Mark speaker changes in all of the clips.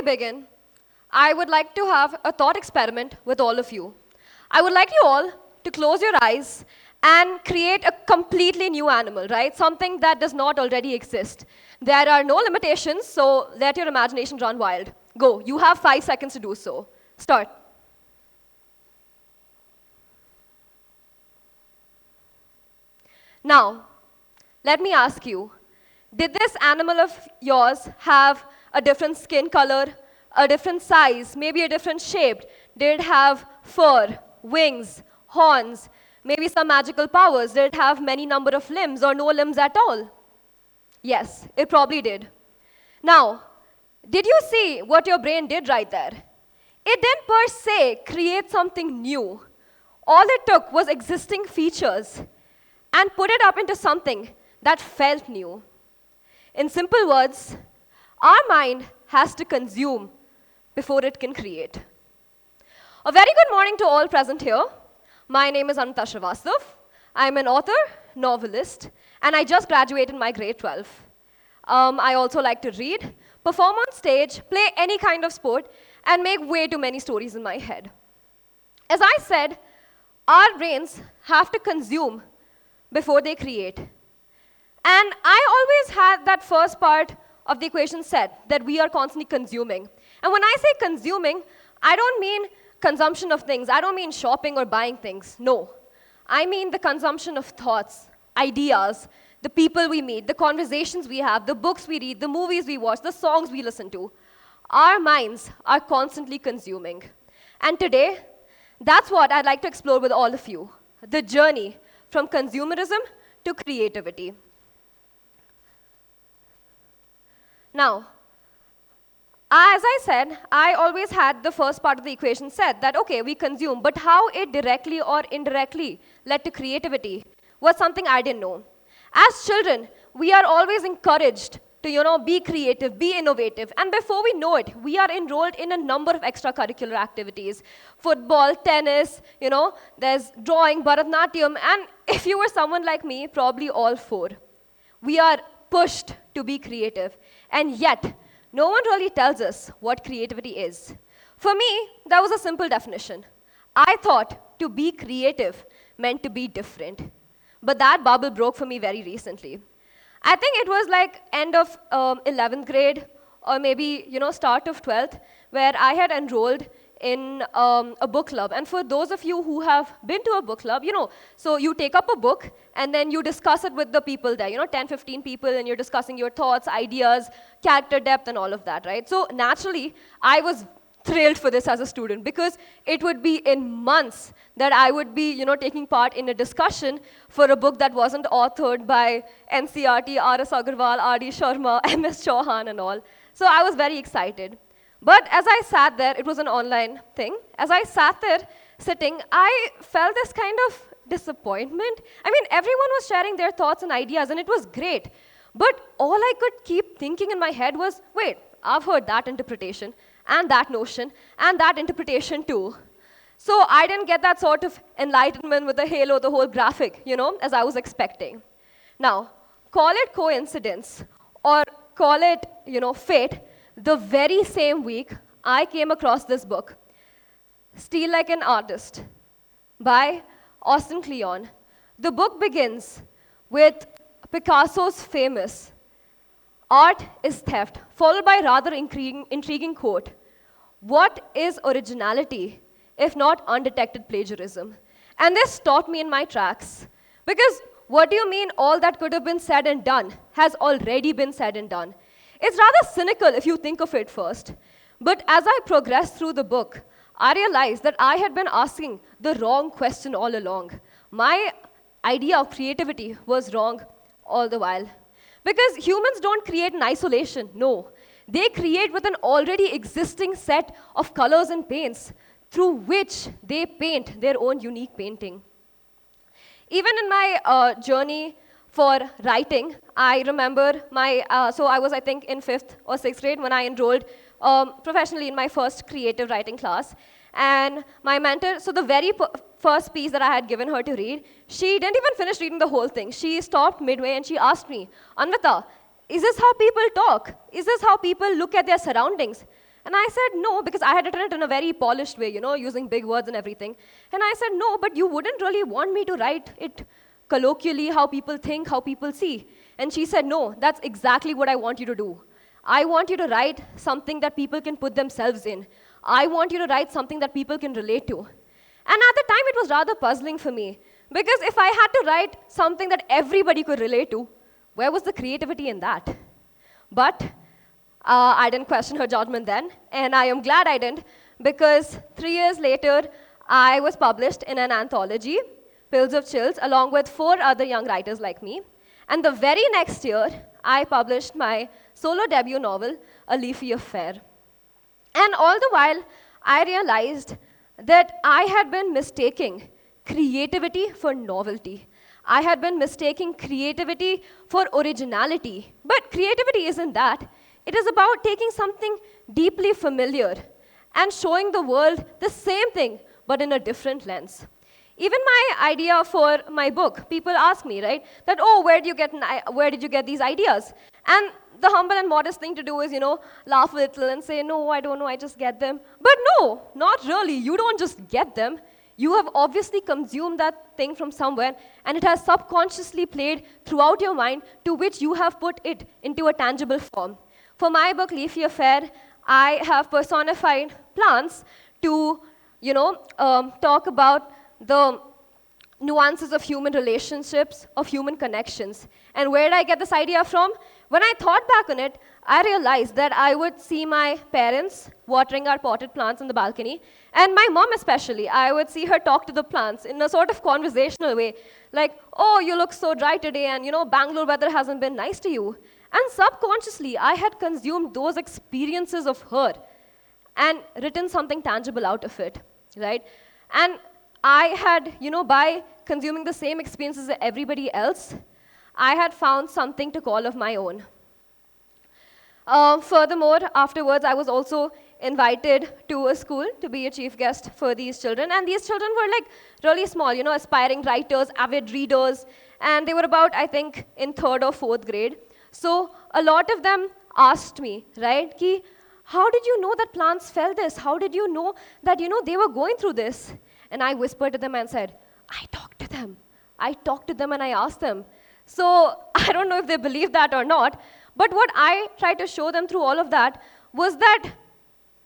Speaker 1: begin, I would like to have a thought experiment with all of you. I would like you all to close your eyes and create a completely new animal, right? Something that does not already exist. There are no limitations, so let your imagination run wild. Go, you have 5 seconds to do so. Start. Now, let me ask you, did this animal of yours have a different skin color, a different size, maybe a different shape? Did it have fur, wings, horns, maybe some magical powers? Did it have many number of limbs or no limbs at all? Yes, it probably did. Now, did you see what your brain did right there? It didn't per se create something new. All it took was existing features and put it up into something that felt new. In simple words, our mind has to consume before it can create. A very good morning to all present here. My name is Anvita Srivastava. I'm an author, novelist, and I just graduated my grade 12. I also like to read, perform on stage, play any kind of sport, and make way too many stories in my head. As I said, our brains have to consume before they create. And I always had that first part of the equation set, that we are constantly consuming. And when I say consuming, I don't mean consumption of things. I don't mean shopping or buying things. No. I mean the consumption of thoughts, ideas, the people we meet, the conversations we have, the books we read, the movies we watch, the songs we listen to. Our minds are constantly consuming. And today, that's what I'd like to explore with all of you, the journey from consumerism to creativity. Now, as I said, I always had the first part of the equation set that, okay, we consume, but how it directly or indirectly led to creativity was something I didn't know. As children, we are always encouraged to, be creative, be innovative, and before we know it, we are enrolled in a number of extracurricular activities. Football, tennis, there's drawing, Bharatanatyam, and if you were someone like me, probably all 4. We are pushed to be creative, and yet, no one really tells us what creativity is. For me, that was a simple definition. I thought to be creative meant to be different. But that bubble broke for me very recently. I think it was like end of 11th grade, or maybe, start of 12th, where I had enrolled in a book club. And for those of you who have been to a book club, so you take up a book, and then you discuss it with the people there, 10, 15 people, and you're discussing your thoughts, ideas, character depth, and all of that, right? So naturally, I was thrilled for this as a student, because it would be in months that I would be, taking part in a discussion for a book that wasn't authored by NCRT, R.S. Agarwal, R.D. Sharma, M.S. Chauhan, and all. So I was very excited. But as I sat there, it was an online thing. As I sat there sitting, I felt this kind of disappointment. I mean, everyone was sharing their thoughts and ideas, and it was great. But all I could keep thinking in my head was, wait, I've heard that interpretation, and that notion, and that interpretation too. So I didn't get that sort of enlightenment with the halo, the whole graphic, as I was expecting. Now, call it coincidence, or call it, fate. The very same week, I came across this book, Steal Like an Artist, by Austin Kleon. The book begins with Picasso's famous, "Art is theft," followed by a rather intriguing quote, "What is originality if not undetected plagiarism?" And this stopped me in my tracks, because what do you mean all that could have been said and done has already been said and done? It's rather cynical if you think of it first. But as I progressed through the book, I realized that I had been asking the wrong question all along. My idea of creativity was wrong all the while. Because humans don't create in isolation, no. They create with an already existing set of colors and paints through which they paint their own unique painting. Even in my journey for writing, I remember so I was, I think, in 5th or 6th grade when I enrolled professionally in my first creative writing class. And my mentor, so the very first piece that I had given her to read, she didn't even finish reading the whole thing. She stopped midway and she asked me, "Anvita, is this how people talk? Is this how people look at their surroundings?" And I said, no, because I had written it in a very polished way, using big words and everything. And I said, no, but you wouldn't really want me to write it colloquially, how people think, how people see. And she said, no, that's exactly what I want you to do. I want you to write something that people can put themselves in. I want you to write something that people can relate to. And at the time, it was rather puzzling for me. Because if I had to write something that everybody could relate to, where was the creativity in that? But I didn't question her judgment then, and I am glad I didn't, because 3 years later, I was published in an anthology, Pills of Chills, along with 4 other young writers like me. And the very next year, I published my solo debut novel, A Leafy Affair. And all the while, I realized that I had been mistaking creativity for novelty. I had been mistaking creativity for originality. But creativity isn't that. It is about taking something deeply familiar and showing the world the same thing, but in a different lens. Even my idea for my book, people ask me, right, that, oh, where did you get these ideas? And the humble and modest thing to do is, laugh a little and say, no, I don't know, I just get them. But no, not really. You don't just get them. You have obviously consumed that thing from somewhere, and it has subconsciously played throughout your mind, to which you have put it into a tangible form. For my book, Leafy Affair, I have personified plants to, talk about the nuances of human relationships, of human connections. And where did I get this idea from? When I thought back on it, I realized that I would see my parents watering our potted plants in the balcony, and my mom especially. I would see her talk to the plants in a sort of conversational way, like, oh, you look so dry today, and Bangalore weather hasn't been nice to you. And subconsciously, I had consumed those experiences of her and written something tangible out of it, right? And I had, by consuming the same experiences as everybody else, I had found something to call of my own. Furthermore, afterwards, I was also invited to a school to be a chief guest for these children. And these children were like really small, aspiring writers, avid readers. And they were about, I think, in 3rd or 4th grade. So a lot of them asked me, right, ki, how did you know that plants felt this? How did you know that, they were going through this? And I whispered to them and said, I talked to them. I talked to them and I asked them. So I don't know if they believe that or not, but what I tried to show them through all of that was that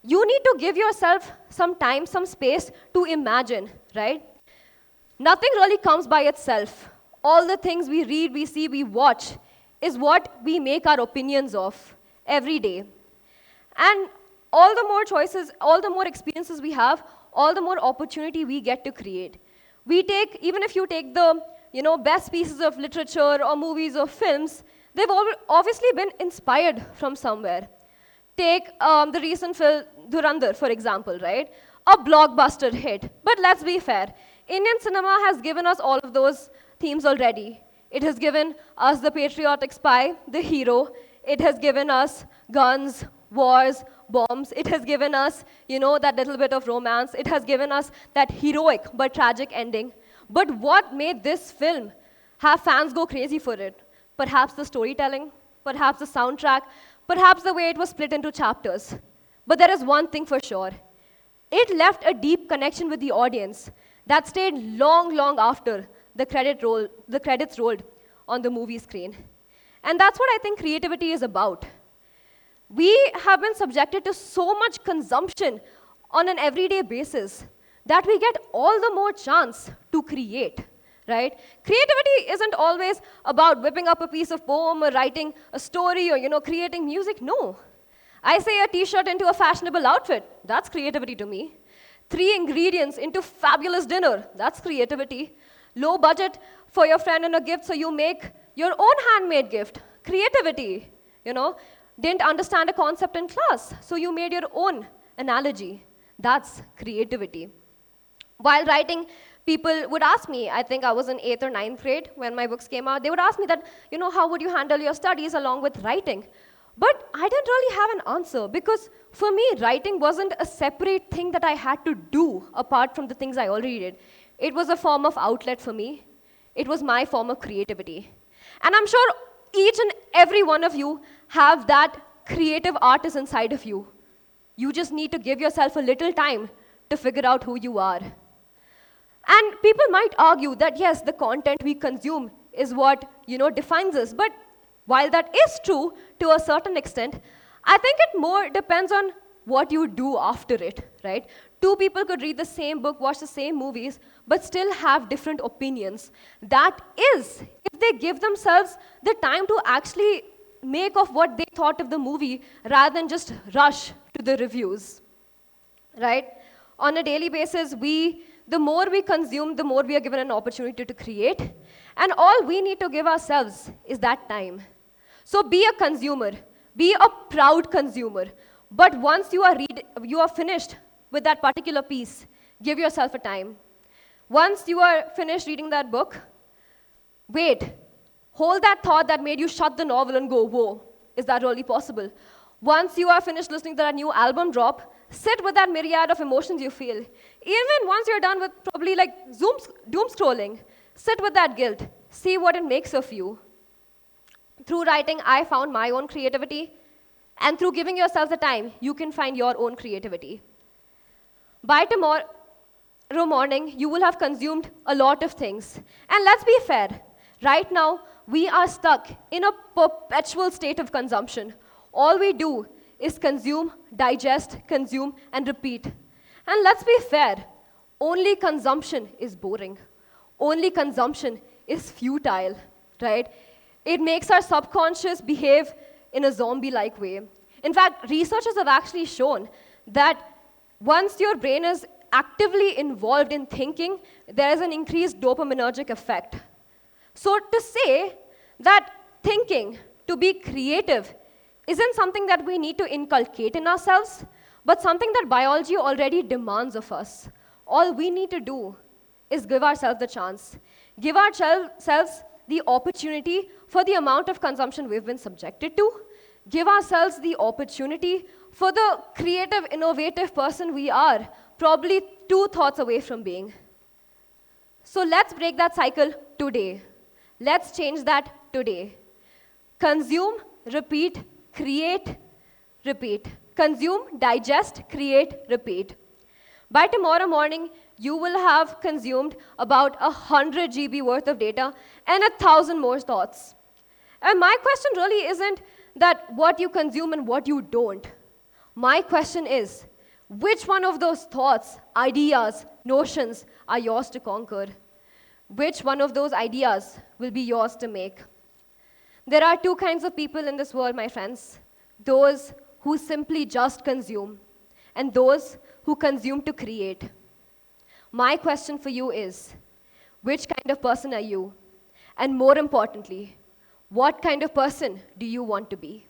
Speaker 1: you need to give yourself some time, some space to imagine, right? Nothing really comes by itself. All the things we read, we see, we watch is what we make our opinions of every day. And all the more choices, all the more experiences we have, all the more opportunity we get to create. Even if you take the best pieces of literature or movies or films, they've obviously been inspired from somewhere. Take the recent film Dhurandhar, for example, right? A blockbuster hit. But let's be fair. Indian cinema has given us all of those themes already. It has given us the patriotic spy, the hero. It has given us guns, wars, bombs. It has given us, that little bit of romance. It has given us that heroic but tragic ending. But what made this film have fans go crazy for it? Perhaps the storytelling, perhaps the soundtrack, perhaps the way it was split into chapters. But there is one thing for sure. It left a deep connection with the audience that stayed long, long after the credits rolled on the movie screen. And that's what I think creativity is about. We have been subjected to so much consumption on an everyday basis that we get all the more chance to create, right? Creativity isn't always about whipping up a piece of poem or writing a story or, creating music. No. I say a t-shirt into a fashionable outfit. That's creativity to me. 3 ingredients into fabulous dinner. That's creativity. Low budget for your friend in a gift, so you make your own handmade gift. Creativity, Didn't understand a concept in class, so you made your own analogy. That's creativity. While writing, people would ask me, I think I was in 8th or 9th grade when my books came out, they would ask me that, how would you handle your studies along with writing? But I didn't really have an answer, because for me, writing wasn't a separate thing that I had to do apart from the things I already did. It was a form of outlet for me. It was my form of creativity. And I'm sure each and every one of you have that creative artist inside of you. You just need to give yourself a little time to figure out who you are. And people might argue that yes, the content we consume is what, defines us. But while that is true to a certain extent, I think it more depends on what you do after it, right? Two people could read the same book, watch the same movies, but still have different opinions. That is, if they give themselves the time to actually make of what they thought of the movie rather than just rush to the reviews, right? On a daily basis, the more we consume, the more we are given an opportunity to create. And all we need to give ourselves is that time. So be a consumer. Be a proud consumer. But once you are finished with that particular piece, give yourself a time. Once you are finished reading that book, wait. Hold that thought that made you shut the novel and go, whoa, is that really possible? Once you are finished listening to that new album drop, sit with that myriad of emotions you feel. Even once you're done with probably like doom scrolling, sit with that guilt. See what it makes of you. Through writing, I found my own creativity. And through giving yourself the time, you can find your own creativity. By tomorrow morning, you will have consumed a lot of things. And let's be fair. Right now, we are stuck in a perpetual state of consumption. All we do is consume, digest, consume, and repeat. And let's be fair, only consumption is boring. Only consumption is futile, right? It makes our subconscious behave in a zombie-like way. In fact, researchers have actually shown that once your brain is actively involved in thinking, there is an increased dopaminergic effect. So to say that thinking, to be creative, isn't something that we need to inculcate in ourselves, but something that biology already demands of us. All we need to do is give ourselves the chance. Give ourselves the opportunity for the amount of consumption we've been subjected to. Give ourselves the opportunity for the creative, innovative person we are, probably 2 thoughts away from being. So let's break that cycle today. Let's change that today. Consume, repeat, create, repeat. Consume, digest, create, repeat. By tomorrow morning, you will have consumed about 100 GB worth of data and 1,000 more thoughts. And my question really isn't that what you consume and what you don't. My question is, which one of those thoughts, ideas, notions are yours to conquer? Which one of those ideas will be yours to make? There are 2 kinds of people in this world, my friends. Those who simply just consume, and those who consume to create. My question for you is, which kind of person are you? And more importantly, what kind of person do you want to be?